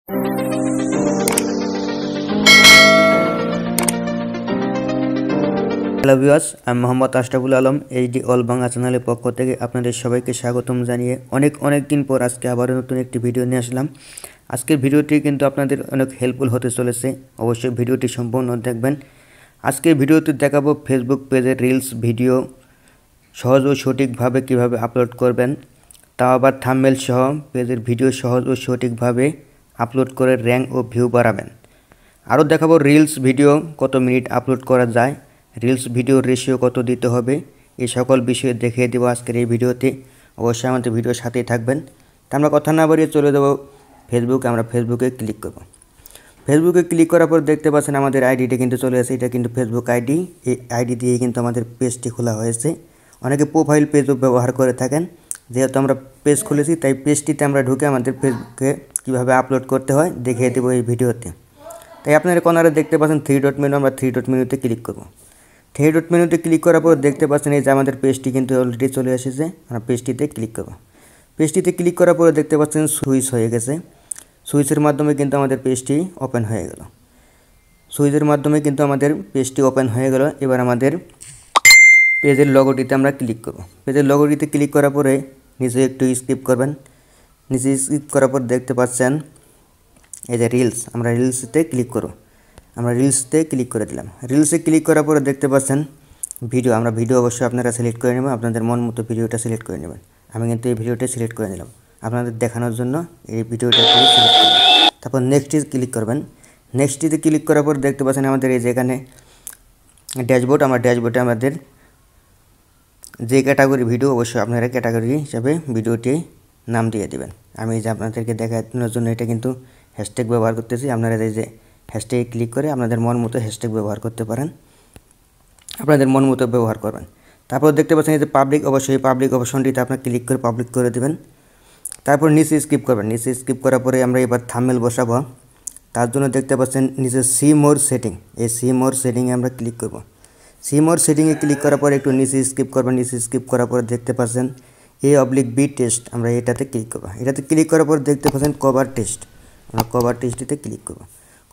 Hello viewers, আমি Mohammad Ashraful Alam HD all Bangla চ্যানেলের পক্ষ থেকে আপনাদের সবাইকে স্বাগতম জানিয়ে অনেক দিন পর আজকে আবার নতুন একটি ভিডিও নিয়ে আসলাম। আজকের ভিডিওটি কিন্তু আপনাদের অনেক হেল্পফুল হতে চলেছে, অবশ্যই ভিডিওটি সম্পূর্ণ দেখবেন। আজকের ভিডিওতে দেখাবো ফেসবুক পেজের রিলস ভিডিও সহজ ও সঠিকভাবে কিভাবে আপলোড করবেন, তাও আবার থাম্বনেল সহ পেজের ভিডিও সহজ ও সঠিকভাবে আপলোড করে র্যাঙ্ক ও ভিউ বাড়াবেন। আরও দেখাবো রিলস ভিডিও কত মিনিট আপলোড করা যায়, রিলস ভিডিও রেশিও কত দিতে হবে, এই সকল বিষয়ে দেখিয়ে দেবো আজকের এই ভিডিওতে। অবশ্যই আমাদের ভিডিওর সাথেই থাকবেন। তা আমরা কথা না বাড়িয়ে চলে যাবো ফেসবুকে। আমরা ফেসবুকে ক্লিক করব। ফেসবুকে ক্লিক করার পর দেখতে পাচ্ছেন আমাদের আইডিটা কিন্তু চলে আসে। এটা কিন্তু ফেসবুক আইডি। এই আইডি দিয়ে কিন্তু আমাদের পেজটি খোলা হয়েছে। অনেকে প্রোফাইল পেজও ব্যবহার করে থাকেন। যেহেতু আমরা পেজ খুলেছি তাই পেজটিতে আমরা ঢুকে আমাদের ফেসবুকে কীভাবে আপলোড করতে হয় দেখিয়ে দেবো এই ভিডিওতে। তাই আপনারা কর্নারে দেখতে পাচ্ছেন 3 ডট মেনু, আমরা 3 ডট মেনুতে ক্লিক করব। 3 ডট মেনুতে ক্লিক করার পর দেখতে পাচ্ছেন এই যে আমাদের পেজটি কিন্তু অলরেডি চলে এসেছে। আমরা পেজটিতে ক্লিক করব। পেজটিতে ক্লিক করার পরে দেখতে পাচ্ছেন সুইচ হয়ে গেছে। সুইচের মাধ্যমে কিন্তু আমাদের পেজটি ওপেন হয়ে গেল। সুইচের মাধ্যমে কিন্তু আমাদের পেজটি ওপেন হয়ে গেল। এবার আমাদের পেজের লোগোটিতে আমরা ক্লিক করব। পেজের লোগোটিতে ক্লিক করার পরে নিচে একটু স্কিপ করবেন। নিচে স্কিপ করার পর দেখতে পাচ্ছেন এই যে রিলস, আমরা রিলসতে ক্লিক করব। আমরা রিলসতে ক্লিক করে দিলাম। রিলসে ক্লিক করার পরে দেখতে পাচ্ছেন ভিডিও, আমরা ভিডিও অবশ্যই আপনারা সিলেক্ট করে নেবেন। আপনাদের মন মতো ভিডিওটা সিলেক্ট করে নেবেন। আমি কিন্তু এই ভিডিওটা সিলেক্ট করে নিলাম আপনাদের দেখানোর জন্য। এই ভিডিওটা সিলেক্ট করবেন, তারপর নেক্সটে ক্লিক করবেন। নেক্সটটিতে ক্লিক করার পর দেখতে পাচ্ছেন আমাদের এই যে এখানে ড্যাশবোর্ড, আমরা ড্যাশবোর্ডে আমাদের যে ক্যাটাগরি ভিডিও অবশ্যই আপনারা ক্যাটাগরি হিসাবে ভিডিওটি নাম দিয়ে দেবেন। আমি যে আপনাদেরকে দেখানোর জন্য এটা কিন্তু হ্যাশট্যাগ ব্যবহার করতেছি। আপনারা এই যে হ্যাশট্যাগে ক্লিক করে আপনাদের মন মতো হ্যাশট্যাগ ব্যবহার করতে পারেন, আপনাদের মন মতো ব্যবহার করবেন। তারপর দেখতে পাচ্ছেন এই যে পাবলিক, অবশ্যই পাবলিক অপশনটিতে আপনার ক্লিক করে পাবলিক করে দেবেন। তারপর নিচে স্কিপ করবেন। নিচে স্কিপ করার পরে আমরা এবার থাম্বনেল বসাবো। তার জন্য দেখতে পাচ্ছেন নিচে সি মোর সেটিং, এই সি মোর সেটিংয়ে আমরা ক্লিক করব। সি মোর সেটিংয়ে ক্লিক করার পরে একটু নিচে স্কিপ করবেন। নিচে স্কিপ করার পরে দেখতে পাচ্ছেন A/B টেস্ট, আমরা এটাতে ক্লিক করব। এটাতে ক্লিক করার পর দেখতে পাচ্ছেন কভার টেস্ট, আমরা কভার টেস্টটিতে ক্লিক করব।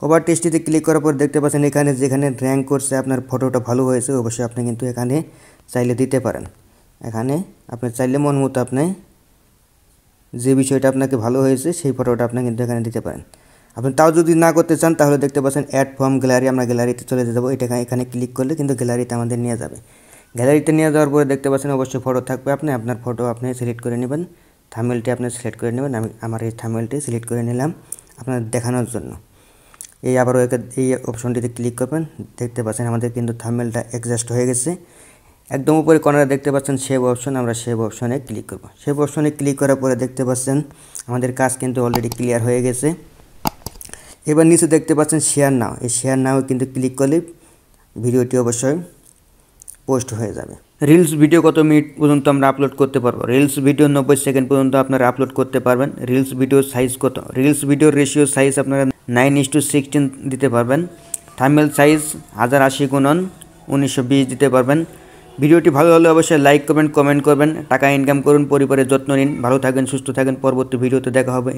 কভার টেস্টটিতে ক্লিক করার পর দেখতে পাচ্ছেন এখানে যেখানে র্যাঙ্ক করছে আপনার ফটোটা ভালো হয়েছে, অবশ্যই আপনি কিন্তু এখানে চাইলে দিতে পারেন। এখানে আপনি চাইলে মন মতো আপনি যে বিষয়টা আপনাকে ভালো হয়েছে সেই ফটোটা আপনি কিন্তু এখানে দিতে পারেন। আপনি তাও যদি না করতে চান তাহলে দেখতে পাচ্ছেন অ্যাড ফ্রম গ্যালারি, আমরা গ্যালারিতে চলে যাবো। এখানে ক্লিক করলে কিন্তু গ্যালারিতে আমাদের নিয়ে যাবে। গ্যালারিতে নিয়ে যাওয়ার পরে দেখতে পাচ্ছেন অবশ্যই ফটো থাকবে, আপনার ফটো আপনি সিলেক্ট করে নেবেন। থাম্বনেলটি আপনি সিলেক্ট করে নেবেন। আমি আমার এই থাম্বনেলটি সিলেক্ট করে নিলাম আপনাদের দেখানোর জন্য। এই আবারও এই অপশনটিতে ক্লিক করবেন। দেখতে পাচ্ছেন আমাদের কিন্তু থাম্বনেলটা অ্যাডজাস্ট হয়ে গেছে। একদম উপরে কর্নারে দেখতে পাচ্ছেন সেভ অপশন, আমরা সেভ অপশনে ক্লিক করব। সেভ অপশনে ক্লিক করার পরে দেখতে পাচ্ছেন আমাদের কাজ কিন্তু অলরেডি ক্লিয়ার হয়ে গেছে। এবার নিচে দেখতে পাচ্ছেন শেয়ার নাও, এই শেয়ার নাও কিন্তু ক্লিক করলে ভিডিওটি অবশ্যই পোস্ট হয়ে যাবে। রিলস ভিডিও কত মিনিট পর্যন্ত আমরা আপলোড করতে পারবো? রিলস ভিডিও 90 সেকেন্ড পর্যন্ত আপনারা আপলোড করতে পারবেন। রিলস ভিডিওর সাইজ কত? রিলস ভিডিওর রেশিও সাইজ আপনারা 9:16 দিতে পারবেন। থাম্বনেল সাইজ 1080x1920 দিতে পারবেন। ভিডিওটি ভালো হলে অবশ্যই লাইক করবেন, কমেন্ট করবেন। টাকা ইনকাম করুন, পরিবারের যত্ন নিন। ভালো থাকেন, সুস্থ থাকেন। পরবর্তী ভিডিওতে দেখা হবে।